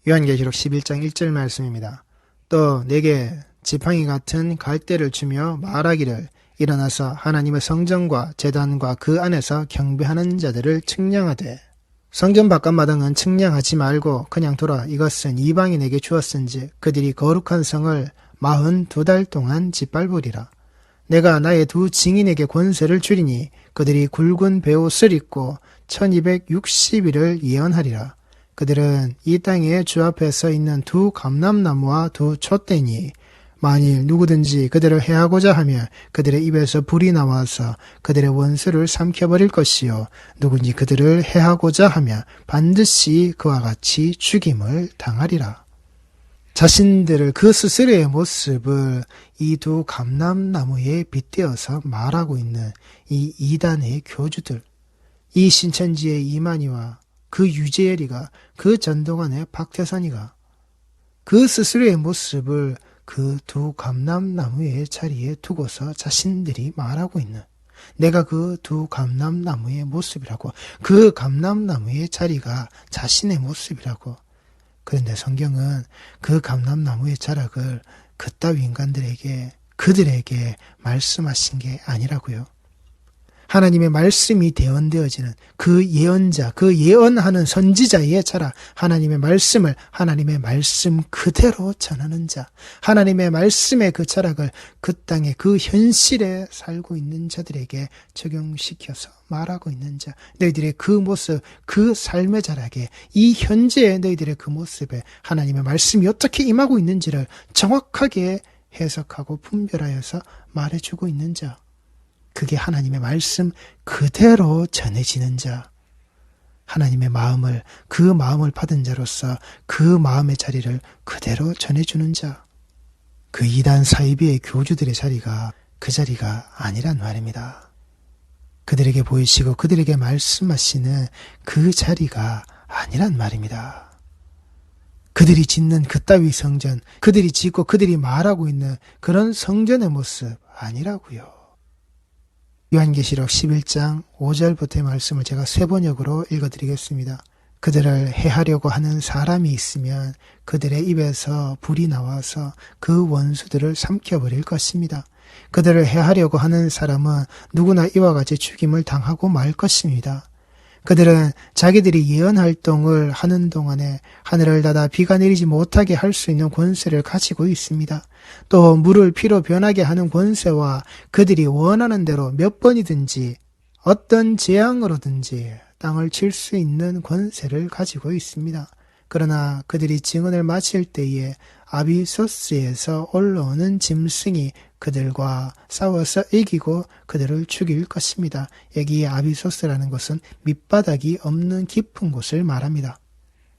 요한계시록 11장 1절 말씀입니다. 또 내게 지팡이 같은 갈대를 주며 말하기를 일어나서 하나님의 성전과 제단과 그 안에서 경배하는 자들을 측량하되 성전 바깥마당은 측량하지 말고 그냥 두라. 이것은 이방인에게 주었은지 그들이 거룩한 성을 42달 동안 짓밟으리라. 내가 나의 두 증인에게 권세를 주리니 그들이 굵은 베옷을 입고 1260일을 예언하리라. 그들은 이 땅에 주 앞에 서 있는 두 감람나무와 두 촛대니 만일 누구든지 그들을 해하고자 하면 그들의 입에서 불이 나와서 그들의 원수를 삼켜버릴 것이요 누구든지 그들을 해하고자 하면 반드시 그와 같이 죽임을 당하리라. 자신들을 그 스스로의 모습을 이 두 감람나무에 빗대어서 말하고 있는 이 이단의 교주들, 이 신천지의 이만희와 그 유재열이가 그 전동환의 박태선이가 그 스스로의 모습을 그 두 감람나무의 자리에 두고서 자신들이 말하고 있는 내가 그 두 감람나무의 모습이라고, 그 감람나무의 자리가 자신의 모습이라고. 그런데 성경은 그 감람나무의 자락을 그따위 인간들에게, 그들에게 말씀하신 게 아니라고요. 하나님의 말씀이 대언되어지는 그 예언자, 그 예언하는 선지자의 자라, 하나님의 말씀을 하나님의 말씀 그대로 전하는 자, 하나님의 말씀의 그 자락을 그 땅에 그 현실에 살고 있는 자들에게 적용시켜서 말하고 있는 자, 너희들의 그 모습, 그 삶의 자락에, 이 현재의 너희들의 그 모습에 하나님의 말씀이 어떻게 임하고 있는지를 정확하게 해석하고 분별하여서 말해주고 있는 자, 그게 하나님의 말씀 그대로 전해지는 자, 하나님의 마음을, 그 마음을 받은 자로서 그 마음의 자리를 그대로 전해주는 자, 그 이단 사이비의 교주들의 자리가 그 자리가 아니란 말입니다. 그들에게 보이시고 그들에게 말씀하시는 그 자리가 아니란 말입니다. 그들이 짓는 그따위 성전, 그들이 짓고 그들이 말하고 있는 그런 성전의 모습 아니라고요. 요한계시록 11장 5절부터의 말씀을 제가 쇠번역으로 읽어드리겠습니다. 그들을 해하려고 하는 사람이 있으면 그들의 입에서 불이 나와서 그 원수들을 삼켜버릴 것입니다. 그들을 해하려고 하는 사람은 누구나 이와 같이 죽임을 당하고 말 것입니다. 그들은 자기들이 예언활동을 하는 동안에 하늘을 닫아 비가 내리지 못하게 할 수 있는 권세를 가지고 있습니다. 또 물을 피로 변하게 하는 권세와 그들이 원하는 대로 몇 번이든지 어떤 재앙으로든지 땅을 칠 수 있는 권세를 가지고 있습니다. 그러나 그들이 증언을 마칠 때에 아비소스에서 올라오는 짐승이 그들과 싸워서 이기고 그들을 죽일 것입니다. 여기 아비소스라는 것은 밑바닥이 없는 깊은 곳을 말합니다.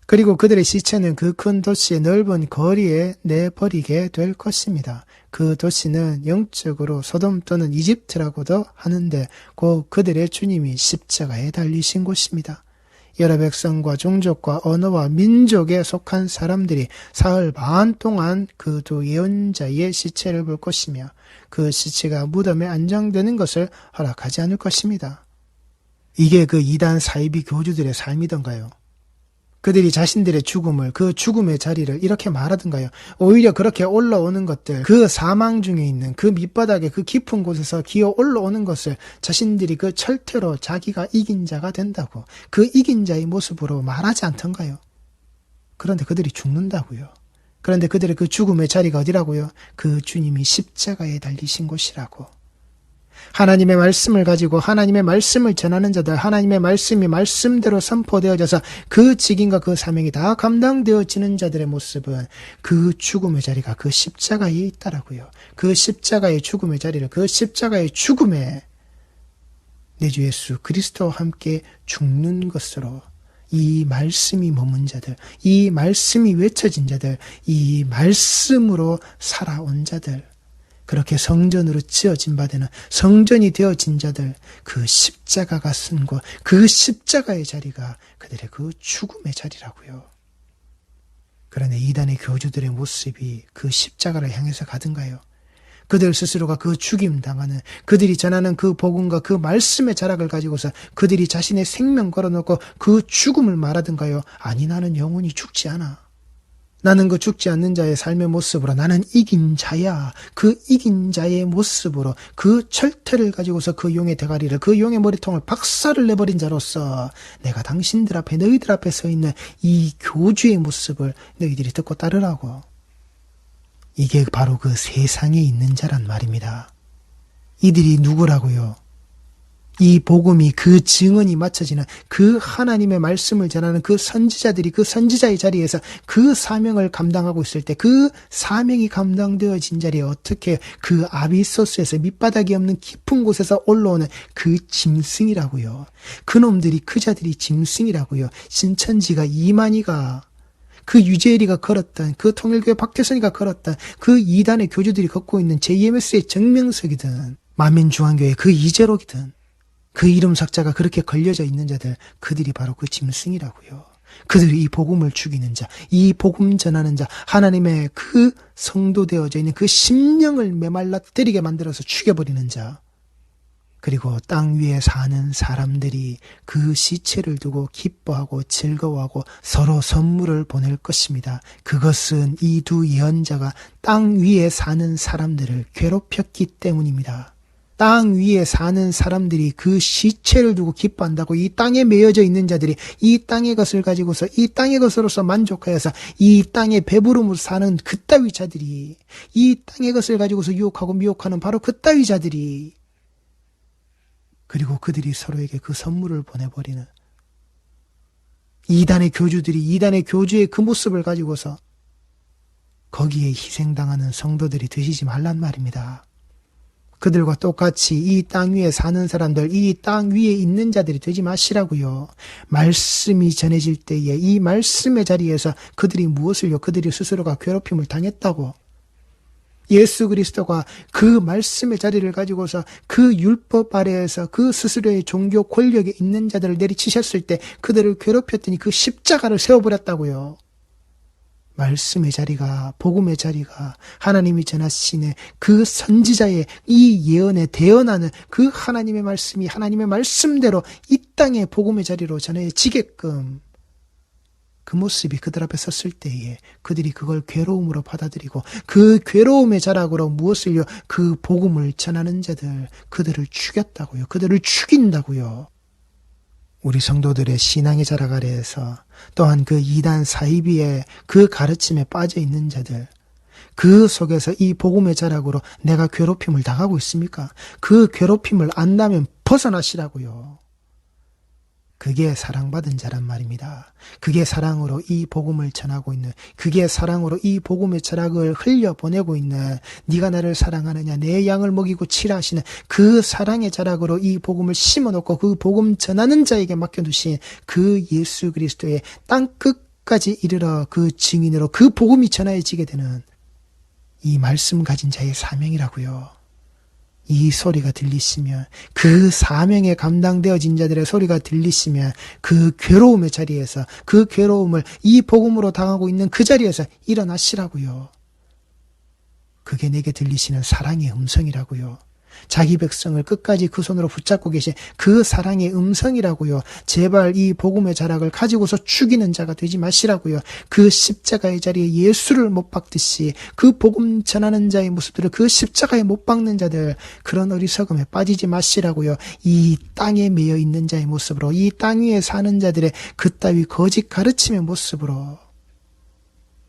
그리고 그들의 시체는 그 큰 도시의 넓은 거리에 내버리게 될 것입니다. 그 도시는 영적으로 소돔 또는 이집트라고도 하는데 곧 그들의 주님이 십자가에 달리신 곳입니다. 여러 백성과 종족과 언어와 민족에 속한 사람들이 사흘 반 동안 그 두 예언자의 시체를 볼 것이며 그 시체가 무덤에 안장되는 것을 허락하지 않을 것입니다. 이게 그 이단 사이비 교주들의 삶이던가요? 그들이 자신들의 죽음을, 그 죽음의 자리를 이렇게 말하던가요? 오히려 그렇게 올라오는 것들, 그 사망 중에 있는 그 밑바닥에 그 깊은 곳에서 기어 올라오는 것을 자신들이 그 철퇴로 자기가 이긴 자가 된다고, 그 이긴 자의 모습으로 말하지 않던가요? 그런데 그들이 죽는다고요. 그런데 그들의 그 죽음의 자리가 어디라고요? 그 주님이 십자가에 달리신 곳이라고. 하나님의 말씀을 가지고 하나님의 말씀을 전하는 자들, 하나님의 말씀이 말씀대로 선포되어져서 그 직임과 그 사명이 다 감당되어지는 자들의 모습은 그 죽음의 자리가 그 십자가에 있다라고요. 그 십자가의 죽음의 자리를, 그 십자가의 죽음에 내 주 예수 그리스도와 함께 죽는 것으로 이 말씀이 머문 자들, 이 말씀이 외쳐진 자들, 이 말씀으로 살아온 자들, 그렇게 성전으로 지어진 바 되는 성전이 되어진 자들, 그 십자가가 쓴 곳, 그 십자가의 자리가 그들의 그 죽음의 자리라고요. 그런데 이단의 교주들의 모습이 그 십자가를 향해서 가든가요? 그들 스스로가 그 죽임 당하는, 그들이 전하는 그 복음과 그 말씀의 자락을 가지고서 그들이 자신의 생명 걸어놓고 그 죽음을 말하든가요? 아니, 나는 영원히 죽지 않아. 나는 그 죽지 않는 자의 삶의 모습으로 나는 이긴 자야. 그 이긴 자의 모습으로 그 철퇴를 가지고서 그 용의 대가리를 그 용의 머리통을 박살을 내버린 자로서 내가 당신들 앞에 너희들 앞에 서 있는 이 교주의 모습을 너희들이 듣고 따르라고. 이게 바로 그 세상에 있는 자란 말입니다. 이들이 누구라고요? 이 복음이 그 증언이 맞춰지는 그 하나님의 말씀을 전하는 그 선지자들이 그 선지자의 자리에서 그 사명을 감당하고 있을 때 그 사명이 감당되어진 자리에 어떻게 그 아비소스에서 밑바닥이 없는 깊은 곳에서 올라오는 그 짐승이라고요. 그놈들이 그 자들이 짐승이라고요. 신천지가 이만희가 그 유재일이가 걸었던 그 통일교회 박태선이가 걸었던 그 이단의 교주들이 걷고 있는 JMS의 정명석이든 만민중앙교회 그 이재록이든 그 이름 삭자가 그렇게 걸려져 있는 자들, 그들이 바로 그 짐승이라고요. 그들이 이 복음을 죽이는 자, 이 복음 전하는 자, 하나님의 그 성도 되어져 있는 그 심령을 메말라 때리게 만들어서 죽여버리는 자, 그리고 땅 위에 사는 사람들이 그 시체를 두고 기뻐하고 즐거워하고 서로 선물을 보낼 것입니다. 그것은 이 두 예언자가 땅 위에 사는 사람들을 괴롭혔기 때문입니다. 땅 위에 사는 사람들이 그 시체를 두고 기뻐한다고 이 땅에 매여져 있는 자들이 이 땅의 것을 가지고서 이 땅의 것으로서 만족하여서 이 땅의 배부름으로 사는 그따위 자들이 이 땅의 것을 가지고서 유혹하고 미혹하는 바로 그따위 자들이 그리고 그들이 서로에게 그 선물을 보내버리는 이단의 교주들이 이단의 교주의 그 모습을 가지고서 거기에 희생당하는 성도들이 되시지 말란 말입니다. 그들과 똑같이 이 땅 위에 사는 사람들, 이 땅 위에 있는 자들이 되지 마시라고요. 말씀이 전해질 때에 이 말씀의 자리에서 그들이 무엇을요? 그들이 스스로가 괴롭힘을 당했다고. 예수 그리스도가 그 말씀의 자리를 가지고서 그 율법 아래에서 그 스스로의 종교 권력에 있는 자들을 내리치셨을 때 그들을 괴롭혔더니 그 십자가를 세워버렸다고요. 말씀의 자리가, 복음의 자리가, 하나님이 전하시는 그 선지자의 이 예언에 대언하는 그 하나님의 말씀이 하나님의 말씀대로 이 땅의 복음의 자리로 전해지게끔 그 모습이 그들 앞에 섰을 때에 그들이 그걸 괴로움으로 받아들이고 그 괴로움의 자락으로 무엇을요? 그 복음을 전하는 자들, 그들을 죽였다고요. 그들을 죽인다고요. 우리 성도들의 신앙의 자락 아래에서 또한 그 이단 사이비의 그 가르침에 빠져 있는 자들, 그 속에서 이 복음의 자락으로 내가 괴롭힘을 당하고 있습니까? 그 괴롭힘을 안다면 벗어나시라고요. 그게 사랑받은 자란 말입니다. 그게 사랑으로 이 복음을 전하고 있는, 그게 사랑으로 이 복음의 자락을 흘려보내고 있는, 네가 나를 사랑하느냐, 내 양을 먹이고 치라 하시는 그 사랑의 자락으로 이 복음을 심어놓고 그 복음 전하는 자에게 맡겨두신 그 예수 그리스도의 땅끝까지 이르러 그 증인으로 그 복음이 전해지게 되는 이 말씀 가진 자의 사명이라고요. 이 소리가 들리시면, 그 사명에 감당되어진 자들의 소리가 들리시면 그 괴로움의 자리에서 그 괴로움을 이 복음으로 당하고 있는 그 자리에서 일어나시라고요. 그게 내게 들리시는 사랑의 음성이라고요. 자기 백성을 끝까지 그 손으로 붙잡고 계신 그 사랑의 음성이라고요. 제발 이 복음의 자락을 가지고서 죽이는 자가 되지 마시라고요. 그 십자가의 자리에 예수를 못 박듯이 그 복음 전하는 자의 모습들을 그 십자가에 못 박는 자들, 그런 어리석음에 빠지지 마시라고요. 이 땅에 매여 있는 자의 모습으로, 이 땅 위에 사는 자들의 그따위 거짓 가르침의 모습으로.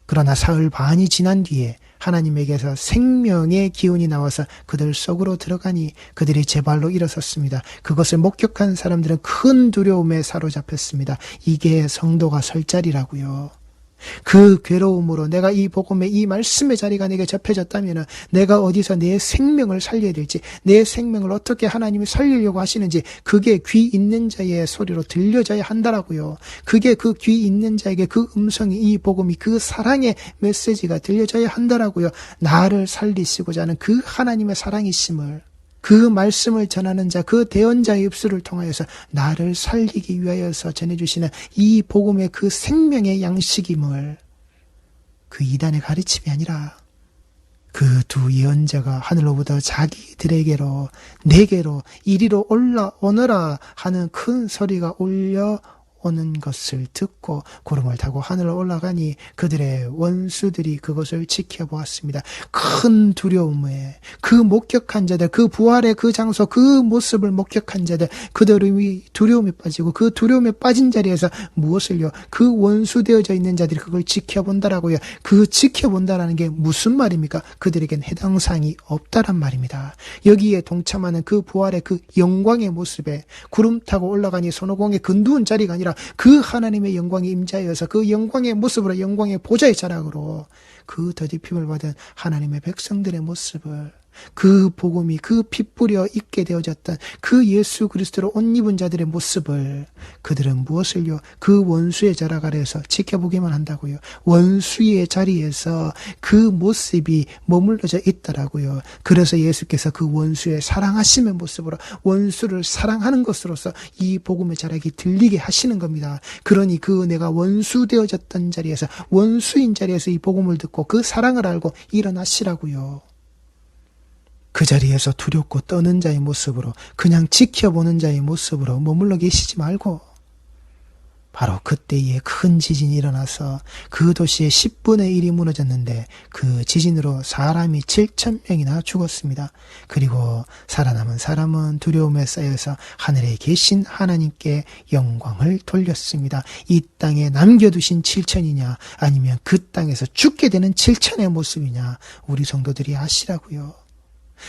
그러나 사흘 반이 지난 뒤에 하나님에게서 생명의 기운이 나와서 그들 속으로 들어가니 그들이 제 발로 일어섰습니다. 그것을 목격한 사람들은 큰 두려움에 사로잡혔습니다. 이게 성도가 설 자리라고요. 그 괴로움으로 내가 이 복음의 이 말씀의 자리가 내게 접해졌다면 내가 어디서 내 생명을 살려야 될지, 내 생명을 어떻게 하나님이 살리려고 하시는지 그게 귀 있는 자의 소리로 들려져야 한다라고요. 그게 그 귀 있는 자에게 그 음성이, 이 복음이, 그 사랑의 메시지가 들려져야 한다라고요. 나를 살리시고자 하는 그 하나님의 사랑이심을, 그 말씀을 전하는 자, 그 대언자의 입술을 통하여서 나를 살리기 위하여서 전해주시는 이 복음의 그 생명의 양식임을, 그 이단의 가르침이 아니라 그 두 예언자가 하늘로부터 자기들에게로, 내게로 이리로 올라오너라 하는 큰 소리가 울려 오는 것을 듣고 구름을 타고 하늘을 올라가니 그들의 원수들이 그것을 지켜보았습니다. 큰 두려움에 그 목격한 자들, 그 부활의 그 장소, 그 모습을 목격한 자들, 그들이 두려움에 빠지고 그 두려움에 빠진 자리에서 무엇을요? 그 원수되어져 있는 자들이 그걸 지켜본다라고요. 그 지켜본다라는 게 무슨 말입니까? 그들에겐 해당 사항이 없다란 말입니다. 여기에 동참하는 그 부활의 그 영광의 모습에 구름 타고 올라가니 손오공의 근두운 자리가 아니라 그 하나님의 영광이 임자여서 그 영광의 모습으로 영광의 보좌의 자락으로 그 더디핌을 받은 하나님의 백성들의 모습을 그 복음이 그 피 뿌려 있게 되어졌던 그 예수 그리스도로 옷 입은 자들의 모습을 그들은 무엇을요? 그 원수의 자락 아래에서 지켜보기만 한다고요. 원수의 자리에서 그 모습이 머물러져 있더라고요. 그래서 예수께서 그 원수의 사랑하심의 모습으로 원수를 사랑하는 것으로서 이 복음의 자락이 들리게 하시는 겁니다. 그러니 그 내가 원수 되어졌던 자리에서 원수인 자리에서 이 복음을 듣고 그 사랑을 알고 일어나시라고요. 그 자리에서 두렵고 떠는 자의 모습으로 그냥 지켜보는 자의 모습으로 머물러 계시지 말고 바로 그때에 큰 지진이 일어나서 그 도시의 10분의 1이 무너졌는데 그 지진으로 사람이 7,000명이나 죽었습니다. 그리고 살아남은 사람은 두려움에 쌓여서 하늘에 계신 하나님께 영광을 돌렸습니다. 이 땅에 남겨두신 7,000이냐 아니면 그 땅에서 죽게 되는 7,000의 모습이냐 우리 성도들이 아시라고요.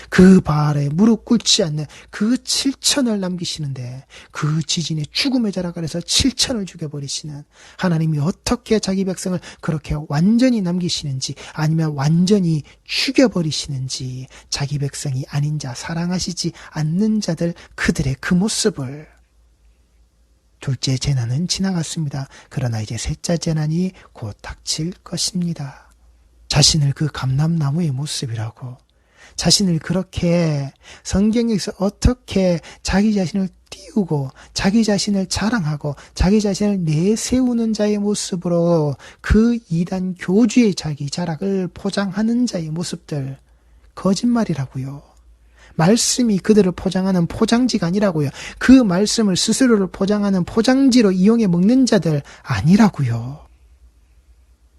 그 바알에 무릎 꿇지 않는 그 7,000을 남기시는데 그 지진의 죽음의 자락 아래서 7,000을 죽여버리시는 하나님이 어떻게 자기 백성을 그렇게 완전히 남기시는지 아니면 완전히 죽여버리시는지 자기 백성이 아닌 자 사랑하시지 않는 자들 그들의 그 모습을 둘째 재난은 지나갔습니다. 그러나 이제 셋째 재난이 곧 닥칠 것입니다. 자신을 그 감람나무의 모습이라고 자신을 그렇게 성경에서 어떻게 자기 자신을 띄우고 자기 자신을 자랑하고 자기 자신을 내세우는 자의 모습으로 그 이단 교주의 자기 자락을 포장하는 자의 모습들 거짓말이라고요. 말씀이 그들을 포장하는 포장지가 아니라고요. 그 말씀을 스스로를 포장하는 포장지로 이용해 먹는 자들 아니라고요.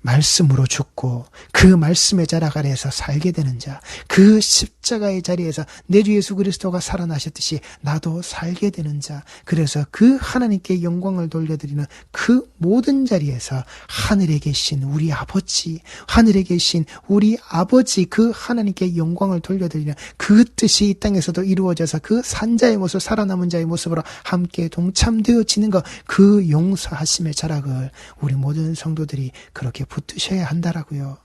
말씀으로 죽고 그 말씀의 자락 아래에서 살게 되는 자, 그 십자가의 자리에서 내 주 예수 그리스도가 살아나셨듯이 나도 살게 되는 자, 그래서 그 하나님께 영광을 돌려드리는 그 모든 자리에서 하늘에 계신 우리 아버지, 하늘에 계신 우리 아버지 그 하나님께 영광을 돌려드리는 그 뜻이 이 땅에서도 이루어져서 그 산자의 모습, 살아남은 자의 모습으로 함께 동참되어지는 것, 그 용서하심의 자락을 우리 모든 성도들이 그렇게 붙드셔야 한다라고요.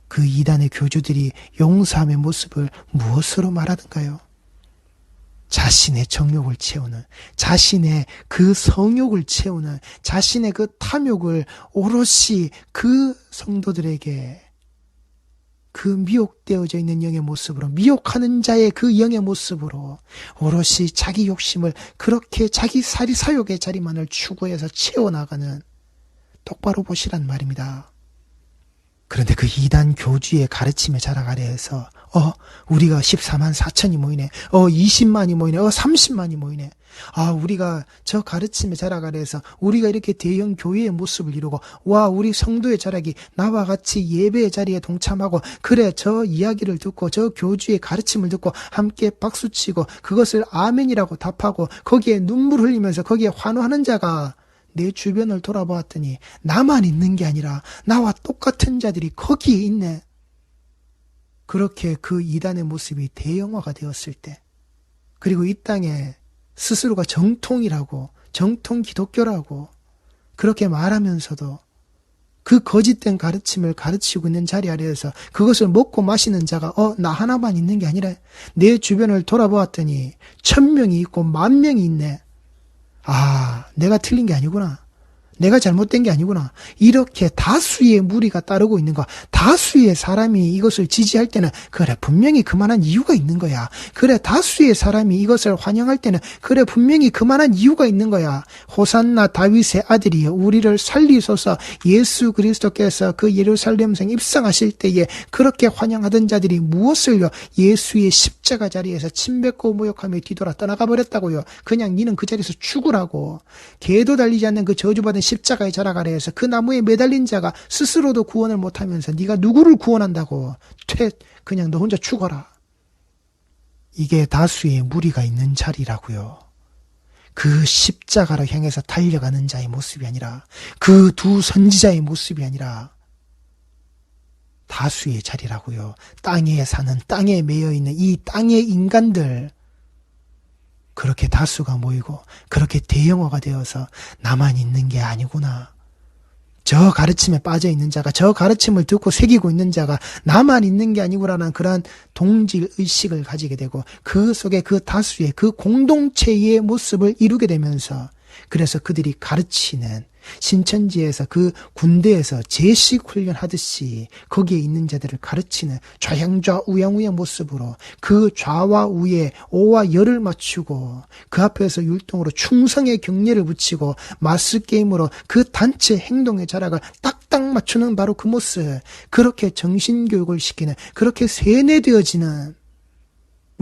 그 이단의 교주들이 용서함의 모습을 무엇으로 말하던가요? 자신의 정욕을 채우는, 자신의 그 성욕을 채우는, 자신의 그 탐욕을 오롯이 그 성도들에게 그 미혹되어져 있는 영의 모습으로, 미혹하는 자의 그 영의 모습으로 오롯이 자기 욕심을 그렇게 자기 사리사욕의 자리만을 추구해서 채워나가는, 똑바로 보시란 말입니다. 그런데 그 이단 교주의 가르침의 자락 아래에서 우리가 14만 4천이 모이네. 20만이 모이네. 30만이 모이네. 우리가 저 가르침의 자락 아래에서 우리가 이렇게 대형 교회의 모습을 이루고 우리 성도의 자락이 나와 같이 예배의 자리에 동참하고 그래 저 이야기를 듣고 저 교주의 가르침을 듣고 함께 박수치고 그것을 아멘이라고 답하고 거기에 눈물 흘리면서 거기에 환호하는 자가 내 주변을 돌아보았더니 나만 있는 게 아니라 나와 똑같은 자들이 거기에 있네. 그렇게 그 이단의 모습이 대형화가 되었을 때, 그리고 이 땅에 스스로가 정통이라고, 정통 기독교라고 그렇게 말하면서도 그 거짓된 가르침을 가르치고 있는 자리 아래에서 그것을 먹고 마시는 자가 나 하나만 있는 게 아니라 내 주변을 돌아보았더니 1,000명이 있고 10,000명이 있네. 내가 틀린 게 아니구나. 내가 잘못된 게 아니구나. 이렇게 다수의 무리가 따르고 있는 거, 다수의 사람이 이것을 지지할 때는 그래 분명히 그만한 이유가 있는 거야. 그래 다수의 사람이 이것을 환영할 때는 그래 분명히 그만한 이유가 있는 거야. 호산나 다윗의 아들이여 우리를 살리소서. 예수 그리스도께서 그 예루살렘성 입성하실 때에 그렇게 환영하던 자들이 무엇을요? 예수의 십자가 자리에서 침뱉고 모욕하며 뒤돌아 떠나가 버렸다고요. 그냥 니는 그 자리에서 죽으라고. 개도 달리지 않는 그 저주받은 십자가의 자락 아래에서 그 나무에 매달린 자가 스스로도 구원을 못하면서 네가 누구를 구원한다고. 그냥 너 혼자 죽어라. 이게 다수의 무리가 있는 자리라고요. 그 십자가를 향해서 달려가는 자의 모습이 아니라, 그 두 선지자의 모습이 아니라 다수의 자리라고요. 땅에 사는, 땅에 매여있는 이 땅의 인간들, 그렇게 다수가 모이고 그렇게 대형화가 되어서 나만 있는 게 아니구나. 저 가르침에 빠져있는 자가, 저 가르침을 듣고 새기고 있는 자가 나만 있는 게 아니구나라는 그러한 동질의식을 가지게 되고 그 속에 그 다수의 그 공동체의 모습을 이루게 되면서, 그래서 그들이 가르치는 신천지에서 그 군대에서 제식 훈련하듯이 거기에 있는 자들을 가르치는 좌양좌 우양우의 모습으로 그 좌와 우에 오와 열을 맞추고 그 앞에서 율동으로 충성의 경례를 붙이고 마스게임으로 그 단체 행동의 자락을 딱딱 맞추는 바로 그 모습, 그렇게 정신교육을 시키는, 그렇게 세뇌되어지는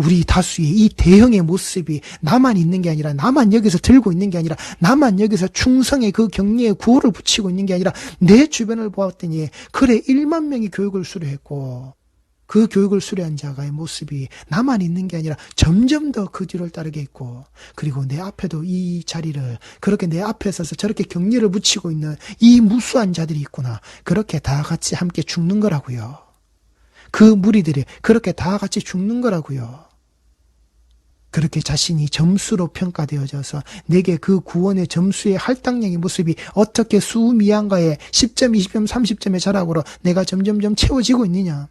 우리 다수의 이 대형의 모습이 나만 있는 게 아니라, 나만 여기서 들고 있는 게 아니라, 나만 여기서 충성의 그 경리에 구호를 붙이고 있는 게 아니라, 내 주변을 보았더니 그래 1만 명이 교육을 수료했고 그 교육을 수료한 자가의 모습이 나만 있는 게 아니라 점점 더 그 뒤를 따르게 있고, 그리고 내 앞에도 이 자리를 그렇게 내 앞에 서서 저렇게 경리를 붙이고 있는 이 무수한 자들이 있구나. 그렇게 다 같이 함께 죽는 거라고요. 그 무리들이 그렇게 다 같이 죽는 거라고요. 그렇게 자신이 점수로 평가되어져서 내게 그 구원의 점수의 할당량의 모습이 어떻게 수미양가의 10점, 20점, 30점의 자락으로 내가 점점점 채워지고 있느냐.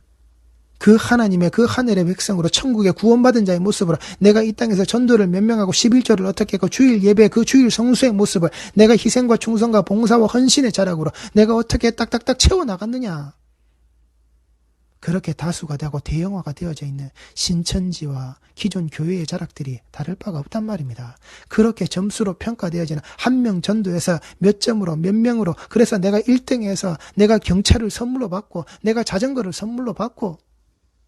그 하나님의 그 하늘의 백성으로 천국에 구원받은 자의 모습으로 내가 이 땅에서 전도를 몇 명하고 11조를 어떻게 했고 주일 예배 그 주일 성수의 모습을 내가 희생과 충성과 봉사와 헌신의 자락으로 내가 어떻게 딱딱딱 채워나갔느냐. 그렇게 다수가 되고 대형화가 되어져 있는 신천지와 기존 교회의 자락들이 다를 바가 없단 말입니다. 그렇게 점수로 평가되어지는 한 명 전도에서 몇 점으로 몇 명으로, 그래서 내가 1등해서 내가 경차를 선물로 받고 내가 자전거를 선물로 받고,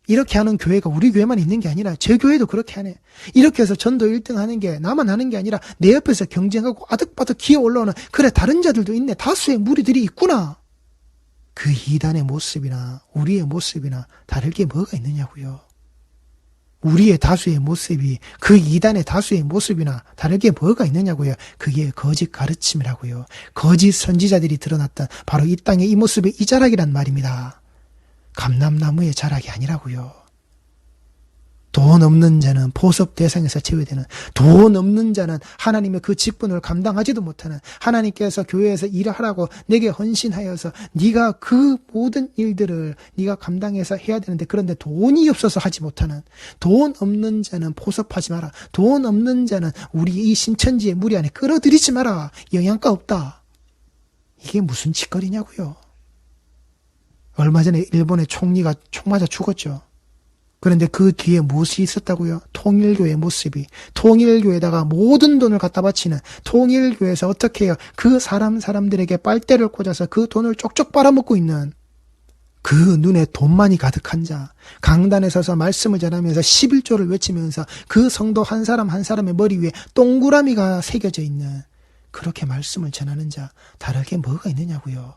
이렇게 하는 교회가 우리 교회만 있는 게 아니라 제 교회도 그렇게 하네. 이렇게 해서 전도 1등 하는 게 나만 하는 게 아니라 내 옆에서 경쟁하고 아득바득 기어 올라오는 그래 다른 자들도 있네. 다수의 무리들이 있구나. 그 이단의 모습이나 우리의 모습이나 다를 게 뭐가 있느냐고요. 우리의 다수의 모습이 그 이단의 다수의 모습이나 다를 게 뭐가 있느냐고요. 그게 거짓 가르침이라고요. 거짓 선지자들이 드러났던 바로 이 땅의 이 모습의 이 자락이란 말입니다. 감람나무의 자락이 아니라고요. 돈 없는 자는 보섭 대상에서 제외되는, 돈 없는 자는 하나님의 그 직분을 감당하지도 못하는, 하나님께서 교회에서 일을 하라고 내게 헌신하여서 네가 그 모든 일들을 네가 감당해서 해야 되는데 그런데 돈이 없어서 하지 못하는, 돈 없는 자는 보섭하지 마라. 돈 없는 자는 우리 이 신천지의 무리 안에 끌어들이지 마라. 영양가 없다. 이게 무슨 짓거리냐고요. 얼마 전에 일본의 총리가 총 맞아 죽었죠. 그런데 그 뒤에 무엇이 있었다고요? 통일교의 모습이, 통일교에다가 모든 돈을 갖다 바치는, 통일교에서 어떻게 해요? 그 사람들에게 빨대를 꽂아서 그 돈을 쪽쪽 빨아먹고 있는 그 눈에 돈만이 가득한 자, 강단에 서서 말씀을 전하면서 11조를 외치면서 그 성도 한 사람 한 사람의 머리 위에 동그라미가 새겨져 있는, 그렇게 말씀을 전하는 자, 다르게 뭐가 있느냐고요.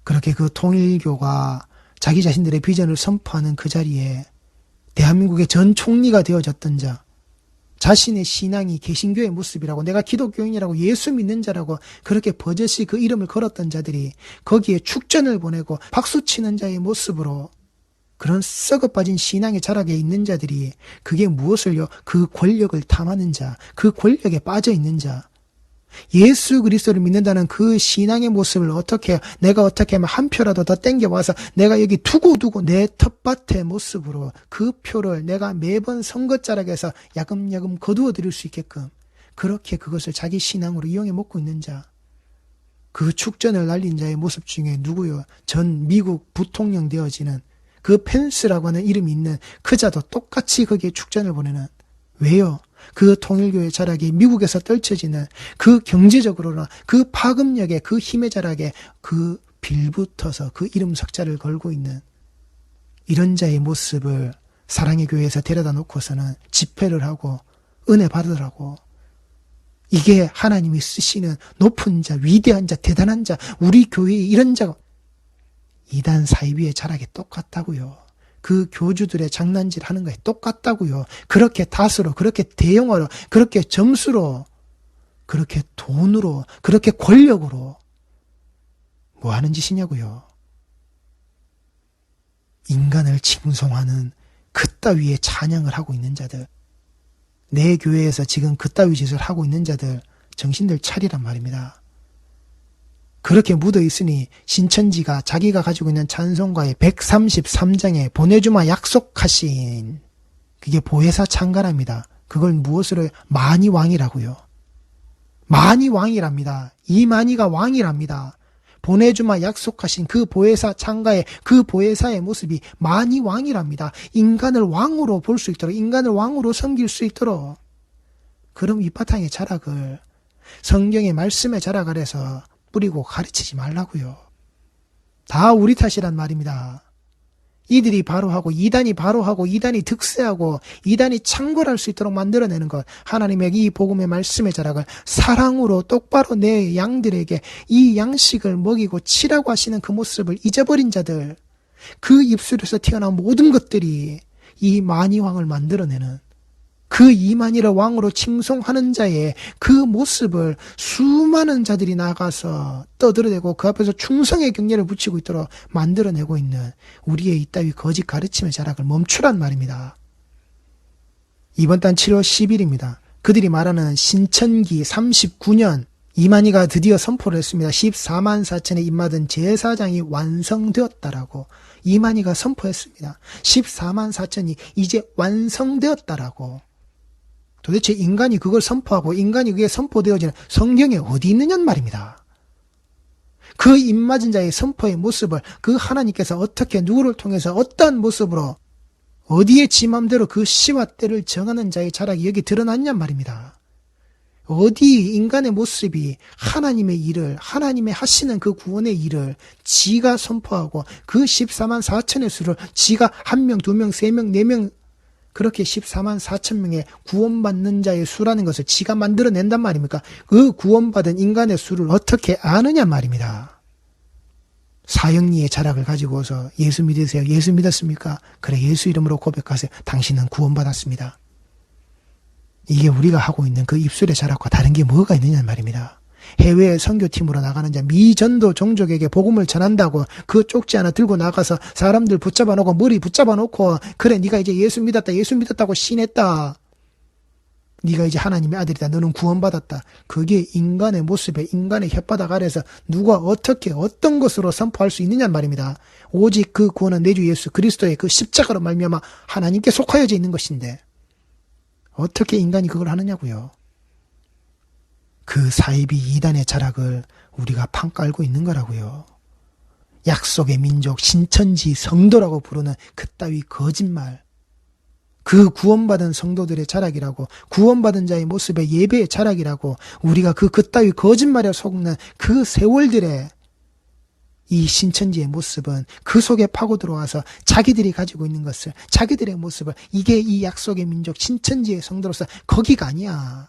그렇게 그 통일교가 자기 자신들의 비전을 선포하는 그 자리에 대한민국의 전 총리가 되어졌던 자, 자신의 신앙이 개신교의 모습이라고, 내가 기독교인이라고, 예수 믿는 자라고 그렇게 버젓이 그 이름을 걸었던 자들이 거기에 축전을 보내고 박수치는 자의 모습으로, 그런 썩어빠진 신앙의 자락에 있는 자들이 그게 무엇을요? 그 권력을 탐하는 자, 그 권력에 빠져있는 자, 예수 그리스도를 믿는다는 그 신앙의 모습을 어떻게 해요? 내가 어떻게 하면 한 표라도 더 땡겨와서 내가 여기 두고 내 텃밭의 모습으로 그 표를 내가 매번 선거자락에서 야금야금 거두어 드릴 수 있게끔 그렇게 그것을 자기 신앙으로 이용해 먹고 있는 자, 그 축전을 날린 자의 모습 중에 누구요? 전 미국 부통령 되어지는 그 펜스라고 하는 이름이 있는 그 자도 똑같이 거기에 축전을 보내는. 왜요? 그 통일교의 자락이 미국에서 떨쳐지는 그 경제적으로나 그 파급력의 그 힘의 자락에 그 빌붙어서 그 이름 석자를 걸고 있는 이런 자의 모습을 사랑의 교회에서 데려다 놓고서는 집회를 하고 은혜 받으라고. 이게 하나님이 쓰시는 높은 자, 위대한 자, 대단한 자, 우리 교회에 이런 자가 이단 사이비의 자락이 똑같다고요. 그 교주들의 장난질 하는 거에 똑같다고요. 그렇게 닷으로, 그렇게 대용어로, 그렇게 점수로, 그렇게 돈으로, 그렇게 권력으로 뭐 하는 짓이냐고요. 인간을 칭송하는 그따위의 찬양을 하고 있는 자들, 내 교회에서 지금 그따위 짓을 하고 있는 자들 정신들 차리란 말입니다. 그렇게 묻어 있으니 신천지가 자기가 가지고 있는 찬송가의 133장에 보내주마 약속하신 그게 보혜사 찬가랍니다. 그걸 무엇으로 만이왕이라고요. 만이왕이랍니다. 이만희가 왕이랍니다. 보내주마 약속하신 그 보혜사 찬가의 그 보혜사의 모습이 만이왕이랍니다. 인간을 왕으로 볼 수 있도록, 인간을 왕으로 섬길 수 있도록. 그럼 윗바탕의 자락을 성경의 말씀의 자락 아래서 뿌리고 가르치지 말라고요. 다 우리 탓이란 말입니다. 이들이 바로하고 이단이 바로하고 이단이 득세하고 이단이 창궐할 수 있도록 만들어내는 것, 하나님의 이 복음의 말씀의 자락을 사랑으로 똑바로 내 양들에게 이 양식을 먹이고 치라고 하시는 그 모습을 잊어버린 자들, 그 입술에서 튀어나온 모든 것들이 이 만이왕을 만들어내는 그 이만희를 왕으로 칭송하는 자의 그 모습을 수많은 자들이 나가서 떠들어대고 그 앞에서 충성의 경례를 붙이고 있도록 만들어내고 있는 우리의 이따위 거짓 가르침의 자락을 멈추란 말입니다. 이번 달 7월 10일입니다. 그들이 말하는 신천기 39년 이만희가 드디어 선포를 했습니다. 14만 4천의 입맞은 제사장이 완성되었다라고 이만희가 선포했습니다. 14만 4천이 이제 완성되었다라고. 도대체 인간이 그걸 선포하고 인간이 그게 선포되어지는 성경에 어디 있느냐는 말입니다. 그 입맞은 자의 선포의 모습을 그 하나님께서 어떻게 누구를 통해서 어떠한 모습으로 어디에 지 맘대로 그 시와 때를 정하는 자의 자락이 여기 드러났냔 말입니다. 어디 인간의 모습이 하나님의 일을, 하나님의 하시는 그 구원의 일을 지가 선포하고 그 14만 4천의 수를 지가 1명, 2명, 3명, 4명 그렇게 14만 4천 명의 구원받는 자의 수라는 것을 지가 만들어낸단 말입니까? 그 구원받은 인간의 수를 어떻게 아느냐 말입니다. 사형리의 자락을 가지고서 예수 믿으세요. 예수 믿었습니까? 그래, 예수 이름으로 고백하세요. 당신은 구원받았습니다. 이게 우리가 하고 있는 그 입술의 자락과 다른 게 뭐가 있느냐 말입니다. 해외 선교팀으로 나가는 자, 미전도 종족에게 복음을 전한다고 그 쪽지 하나 들고 나가서 사람들 붙잡아 놓고 머리 붙잡아 놓고 그래 네가 이제 예수 믿었다, 예수 믿었다고 신했다, 네가 이제 하나님의 아들이다, 너는 구원받았다. 그게 인간의 모습에 인간의 혓바닥 아래서 누가 어떻게 어떤 것으로 선포할 수 있느냐는 말입니다. 오직 그 구원은 내 주 예수 그리스도의 그 십자가로 말미암아 하나님께 속하여져 있는 것인데 어떻게 인간이 그걸 하느냐고요. 그 사이비 이단의 자락을 우리가 판 깔고 있는 거라고요. 약속의 민족, 신천지 성도라고 부르는 그따위 거짓말, 그 구원받은 성도들의 자락이라고, 구원받은 자의 모습의 예배의 자락이라고 우리가 그따위 거짓말에 속는 그 세월들의 이 신천지의 모습은 그 속에 파고 들어와서 자기들이 가지고 있는 것을, 자기들의 모습을, 이게 이 약속의 민족 신천지의 성도로서 거기가 아니야.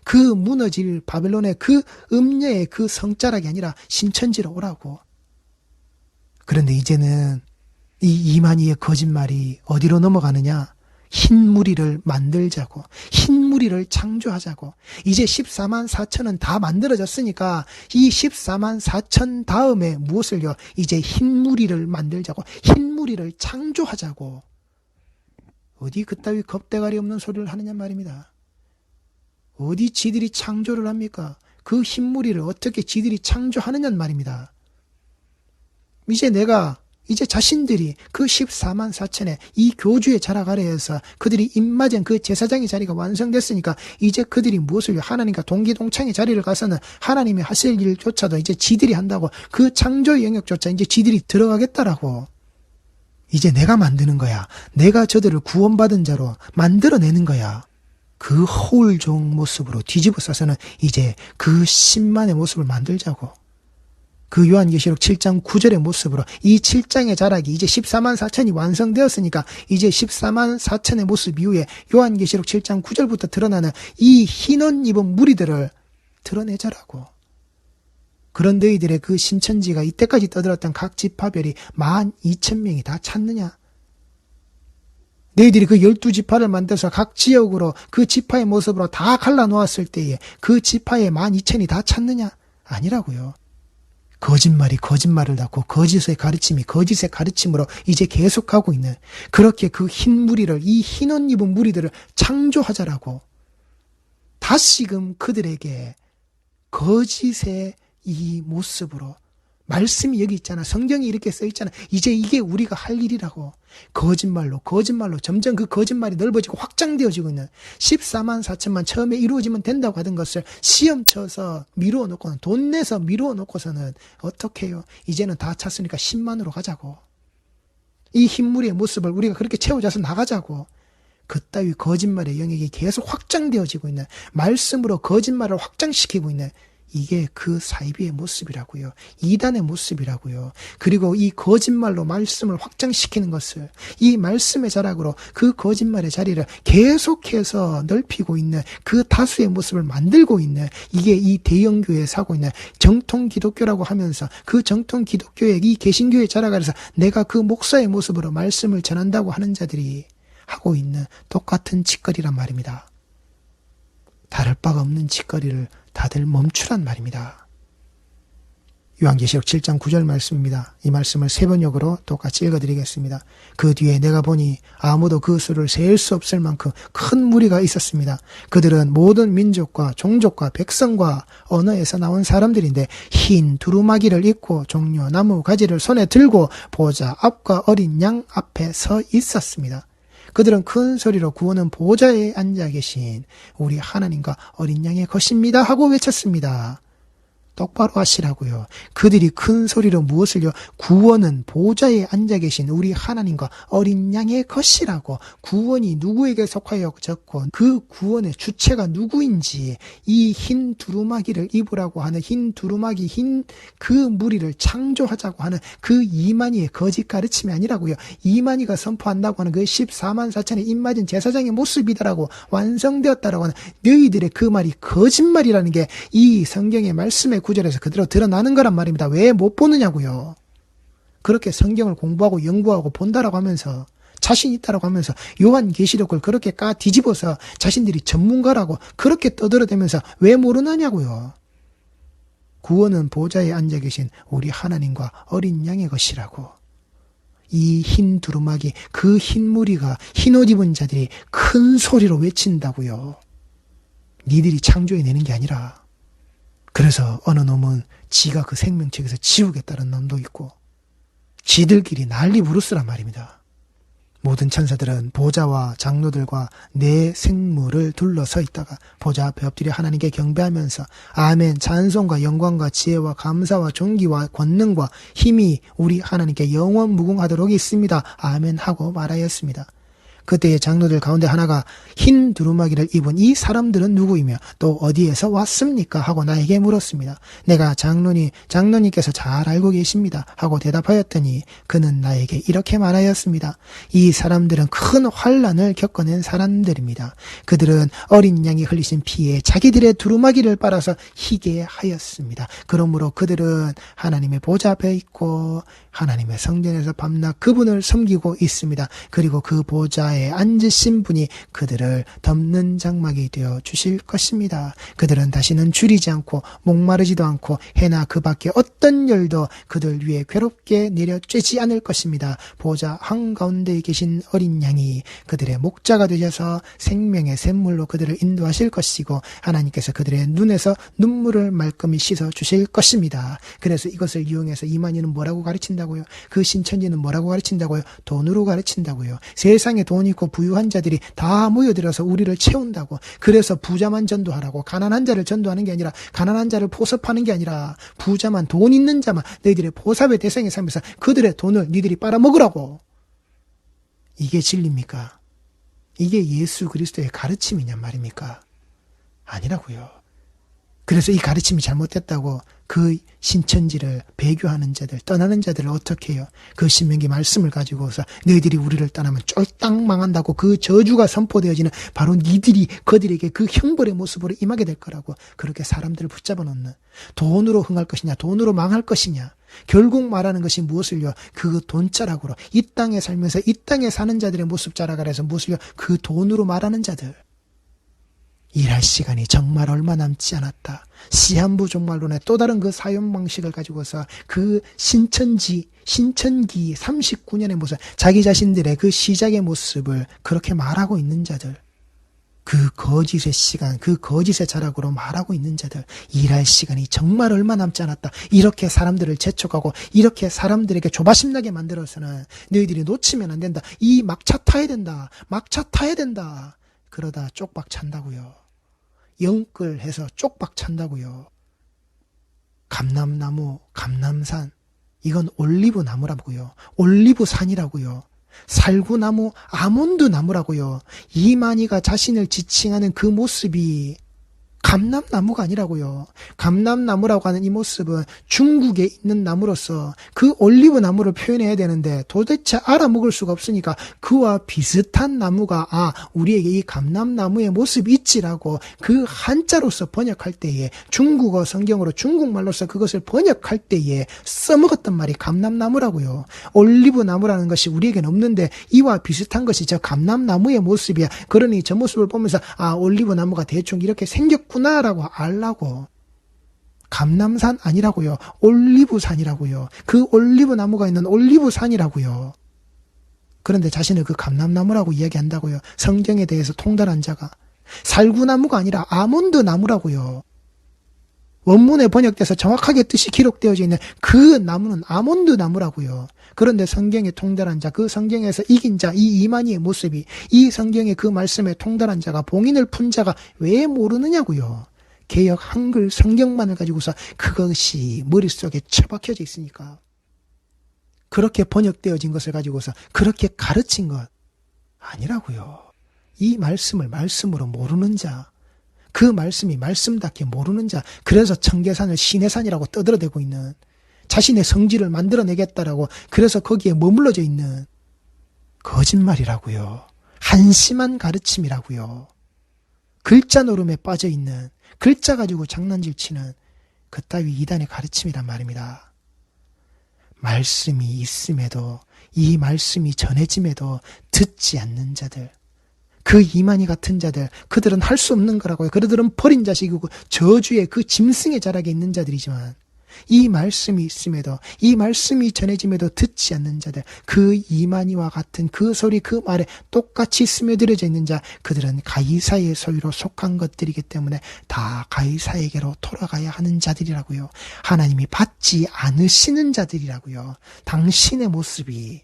그 무너질 바벨론의 그 음녀의 그 성자락이 아니라 신천지로 오라고. 그런데 이제는 이 이만희의 거짓말이 어디로 넘어가느냐? 흰 무리를 만들자고, 흰 무리를 창조하자고. 이제 14만 4천은 다 만들어졌으니까 이 14만 4천 다음에 무엇을요? 이제 흰 무리를 만들자고, 흰 무리를 창조하자고. 어디 그따위 겁대가리 없는 소리를 하느냐 말입니다. 어디 지들이 창조를 합니까? 그 흰 무리를 어떻게 지들이 창조하느냐는 말입니다. 이제 내가 이제 자신들이 그 14만 4천의 이 교주의 자락 아래에서 그들이 입맞은 그 제사장의 자리가 완성됐으니까 이제 그들이 무엇을 위해 하나님과 동기동창의 자리를 가서는 하나님이 하실 일조차도 이제 지들이 한다고 그 창조의 영역조차 이제 지들이 들어가겠다라고. 이제 내가 만드는 거야. 내가 저들을 구원받은 자로 만들어내는 거야. 그 허울 좋은 모습으로 뒤집어 싸서는 이제 그 10만의 모습을 만들자고. 그 요한계시록 7장 9절의 모습으로 이 7장의 자락이 이제 14만 4천이 완성되었으니까 이제 14만 4천의 모습 이후에 요한계시록 7장 9절부터 드러나는 이 흰옷 입은 무리들을 드러내자라고. 그런 너희들의 그 신천지가 이때까지 떠들었던 각 지파별이 12,000명이 다 찾느냐? 너희들이 그 12지파를 만들어서 각 지역으로 그 지파의 모습으로 다 갈라놓았을 때에 그 지파의 12,000이 다 찾느냐? 아니라고요. 거짓말이 거짓말을 낳고 거짓의 가르침이 거짓의 가르침으로 이제 계속하고 있는 그렇게 그 흰 무리를 이 흰옷 입은 무리들을 창조하자라고. 다시금 그들에게 거짓의 이 모습으로 말씀이 여기 있잖아. 성경이 이렇게 써 있잖아. 이제 이게 우리가 할 일이라고. 거짓말로 점점 그 거짓말이 넓어지고 확장되어지고 있는 14만 4천만 처음에 이루어지면 된다고 하던 것을 시험 쳐서 미루어 놓고는 돈 내서 미루어 놓고서는 어떻게 해요? 이제는 다 찼으니까 10만으로 가자고. 이 흰무리의 모습을 우리가 그렇게 채워져서 나가자고. 그따위 거짓말의 영역이 계속 확장되어지고 있는 말씀으로 거짓말을 확장시키고 있는 이게 그 사이비의 모습이라고요. 이단의 모습이라고요. 그리고 이 거짓말로 말씀을 확장시키는 것을 이 말씀의 자락으로 그 거짓말의 자리를 계속해서 넓히고 있는 그 다수의 모습을 만들고 있는 이게 이 대형교회에 사고 있는 정통 기독교라고 하면서 그 정통 기독교의 이 개신교의 자락 아래서 내가 그 목사의 모습으로 말씀을 전한다고 하는 자들이 하고 있는 똑같은 짓거리란 말입니다. 다를 바가 없는 짓거리를 다들 멈추란 말입니다. 요한계시록 7장 9절 말씀입니다. 이 말씀을 세 번역으로 똑같이 읽어드리겠습니다. 그 뒤에 내가 보니 아무도 그 수를 셀 수 없을 만큼 큰 무리가 있었습니다. 그들은 모든 민족과 종족과 백성과 언어에서 나온 사람들인데 흰 두루마기를 입고 종려 나무 가지를 손에 들고 보좌 앞과 어린 양 앞에 서 있었습니다. 그들은 큰 소리로 구원은 보좌에 앉아 계신 우리 하나님과 어린 양의 것입니다 하고 외쳤습니다. 똑바로 하시라고요. 그들이 큰 소리로 무엇을요? 구원은 보좌에 앉아 계신 우리 하나님과 어린 양의 것이라고. 구원이 누구에게 속하여졌고 그 구원의 주체가 누구인지 이 흰 두루마기를 입으라고 하는 흰 두루마기 흰 그 무리를 창조하자고 하는 그 이만희의 거짓 가르침이 아니라고요. 이만희가 선포한다고 하는 그 14만 4천의 입맞은 제사장의 모습이다라고 완성되었다라고 하는 너희들의 그 말이 거짓말이라는 게 이 성경의 말씀에 구절에서 그대로 드러나는 거란 말입니다. 왜 못 보느냐고요. 그렇게 성경을 공부하고 연구하고 본다라고 하면서 자신 있다라고 하면서 요한계시록을 그렇게 까 뒤집어서 자신들이 전문가라고 그렇게 떠들어대면서 왜 모르느냐고요. 구원은 보좌에 앉아 계신 우리 하나님과 어린 양의 것이라고. 이 흰 두루마기 그 흰 무리가 흰옷 입은 자들이 큰 소리로 외친다고요. 니들이 창조해내는 게 아니라. 그래서 어느 놈은 지가 그 생명책에서 지우겠다는 놈도 있고 지들끼리 난리 부르스란 말입니다. 모든 천사들은 보좌와 장로들과 네 생물을 둘러서 있다가 보좌 앞에 엎드려 하나님께 경배하면서 아멘 찬송과 영광과 지혜와 감사와 존귀와 권능과 힘이 우리 하나님께 영원 무궁하도록 있습니다. 아멘 하고 말하였습니다. 그때의 장로들 가운데 하나가 흰 두루마기를 입은 이 사람들은 누구이며 또 어디에서 왔습니까? 하고 나에게 물었습니다. 내가 장로님께서 잘 알고 계십니다. 하고 대답하였더니 그는 나에게 이렇게 말하였습니다. 이 사람들은 큰 환난을 겪어낸 사람들입니다. 그들은 어린 양이 흘리신 피에 자기들의 두루마기를 빨아서 희게 하였습니다. 그러므로 그들은 하나님의 보좌 앞에 있고 하나님의 성전에서 밤낮 그분을 섬기고 있습니다. 그리고 그 보좌 보좌에 앉으신 분이 그들을 덮는 장막이 되어 주실 것입니다. 그들은 다시는 줄이지 않고 목마르지도 않고 해나 그 밖에 어떤 열도 그들 위에 괴롭게 내려쬐지 않을 것입니다. 보좌 한가운데 계신 어린 양이 그들의 목자가 되셔서 생명의 샘물로 그들을 인도하실 것이고 하나님께서 그들의 눈에서 눈물을 말끔히 씻어 주실 것입니다. 그래서 이것을 이용해서 이만희는 뭐라고 가르친다고요? 그 신천지는 뭐라고 가르친다고요? 돈으로 가르친다고요. 세상에 돈 있고 부유한 자들이 다 모여들어서 우리를 채운다고. 그래서 부자만 전도하라고. 가난한 자를 전도하는 게 아니라, 가난한 자를 포섭하는 게 아니라, 부자만, 돈 있는 자만 너희들의 포섭의 대상에 삼면서 그들의 돈을 니들이 빨아먹으라고. 이게 진리입니까? 이게 예수 그리스도의 가르침이냔 말입니까? 아니라고요. 그래서 이 가르침이 잘못됐다고 그 신천지를 배교하는 자들, 떠나는 자들을 어떻게 해요? 그 신명기 말씀을 가지고서 너희들이 우리를 떠나면 쫄딱 망한다고 그 저주가 선포되어지는 바로 니들이 그들에게 그 형벌의 모습으로 임하게 될 거라고 그렇게 사람들을 붙잡아 놓는, 돈으로 흥할 것이냐 돈으로 망할 것이냐, 결국 말하는 것이 무엇을요? 그 돈자락으로 이 땅에 살면서 이 땅에 사는 자들의 모습 자락을 해서 무엇을요? 그 돈으로 말하는 자들. 일할 시간이 정말 얼마 남지 않았다. 시한부 종말론의 또 다른 그 사용 방식을 가지고서 그 신천기 39년의 모습, 자기 자신들의 그 시작의 모습을 그렇게 말하고 있는 자들, 그 거짓의 시간, 그 거짓의 자락으로 말하고 있는 자들, 일할 시간이 정말 얼마 남지 않았다. 이렇게 사람들을 재촉하고 이렇게 사람들에게 조바심 나게 만들어서는 너희들이 놓치면 안 된다. 이 막차 타야 된다. 막차 타야 된다. 그러다 쪽박 찬다고요. 영끌해서 쪽박 찬다고요. 감람나무, 감람산, 이건 올리브 나무라고요. 올리브 산이라고요. 살구나무, 아몬드 나무라고요. 이만희가 자신을 지칭하는 그 모습이 감람나무가 아니라고요. 감람나무라고 하는 이 모습은 중국에 있는 나무로서 그 올리브 나무를 표현해야 되는데 도대체 알아먹을 수가 없으니까 그와 비슷한 나무가 우리에게 이 감람나무의 모습이 있지라고 그 한자로서 번역할 때에, 중국어 성경으로 중국말로서 그것을 번역할 때에 써먹었단 말이 감람나무라고요. 올리브 나무라는 것이 우리에게는 없는데 이와 비슷한 것이 저 감람나무의 모습이야. 그러니 저 모습을 보면서 올리브 나무가 대충 이렇게 생겼구나 라고 알라고. 감람산 아니라고요. 올리브산이라고요. 그 올리브 나무가 있는 올리브산이라고요. 그런데 자신을 그 감람나무라고 이야기한다고요. 성경에 대해서 통달한 자가. 살구나무가 아니라 아몬드 나무라고요. 원문에 번역돼서 정확하게 뜻이 기록되어져 있는 그 나무는 아몬드 나무라고요. 그런데 성경에 통달한 자, 그 성경에서 이긴 자, 이 이만희의 모습이, 이 성경의 그 말씀에 통달한 자가, 봉인을 푼 자가 왜 모르느냐고요. 개역 한글 성경만을 가지고서 그것이 머릿속에 처박혀져 있으니까. 그렇게 번역되어진 것을 가지고서 그렇게 가르친 것 아니라고요. 이 말씀을 말씀으로 모르는 자, 그 말씀이 말씀답게 모르는 자, 그래서 청계산을 시내산이라고 떠들어대고 있는, 자신의 성질을 만들어내겠다라고 그래서 거기에 머물러져 있는 거짓말이라고요. 한심한 가르침이라고요. 글자 노름에 빠져있는, 글자 가지고 장난질 치는 그따위 이단의 가르침이란 말입니다. 말씀이 있음에도, 이 말씀이 전해짐에도 듣지 않는 자들, 그 이만희 같은 자들, 그들은 할 수 없는 거라고요. 그들은 버린 자식이고 저주의 그 짐승의 자락에 있는 자들이지만, 이 말씀이 있음에도, 이 말씀이 전해짐에도 듣지 않는 자들, 그 이만희와 같은 그 소리, 그 말에 똑같이 스며들어져 있는 자, 그들은 가이사의 소유로 속한 것들이기 때문에 다 가이사에게로 돌아가야 하는 자들이라고요. 하나님이 받지 않으시는 자들이라고요. 당신의 모습이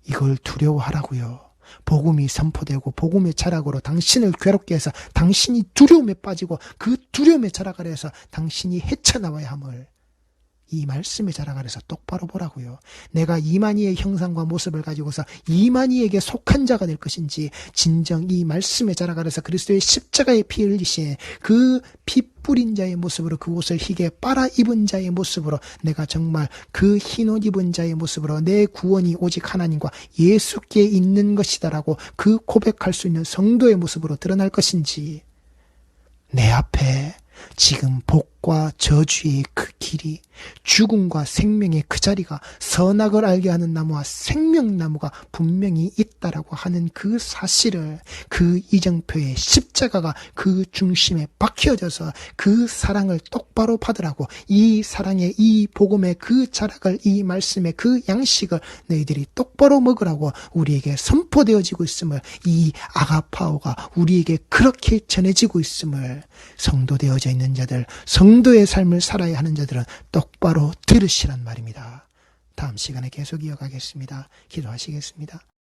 이걸 두려워하라고요. 복음이 선포되고 복음의 자락으로 당신을 괴롭게 해서 당신이 두려움에 빠지고 그 두려움의 자락 아래에서 당신이 헤쳐나와야 함을 이 말씀의 자락 아래에서 똑바로 보라고요. 내가 이만희의 형상과 모습을 가지고서 이만희에게 속한 자가 될 것인지, 진정 이 말씀의 자락 아래에서 그리스도의 십자가의 피 흘리신 그 피 뿌린 자의 모습으로, 그 옷을 희게 빨아 입은 자의 모습으로, 내가 정말 그 흰옷 입은 자의 모습으로 내 구원이 오직 하나님과 예수께 있는 것이다라고 그 고백할 수 있는 성도의 모습으로 드러날 것인지, 내 앞에 지금 복 축복과 저주의 그 길이, 죽음과 생명의 그 자리가, 선악을 알게 하는 나무와 생명나무가 분명히 있다라고 하는 그 사실을, 그 이정표의 십자가가 그 중심에 박혀져서 그 사랑을 똑바로 받으라고, 이 사랑의 이 복음의 그 자락을, 이 말씀의 그 양식을 너희들이 똑바로 먹으라고 우리에게 선포되어지고 있음을, 이 아가파오가 우리에게 그렇게 전해지고 있음을 성도 되어져 있는 자들, 성도의 삶을 살아야 하는 자들은 똑바로 들으시란 말입니다. 다음 시간에 계속 이어가겠습니다. 기도하시겠습니다.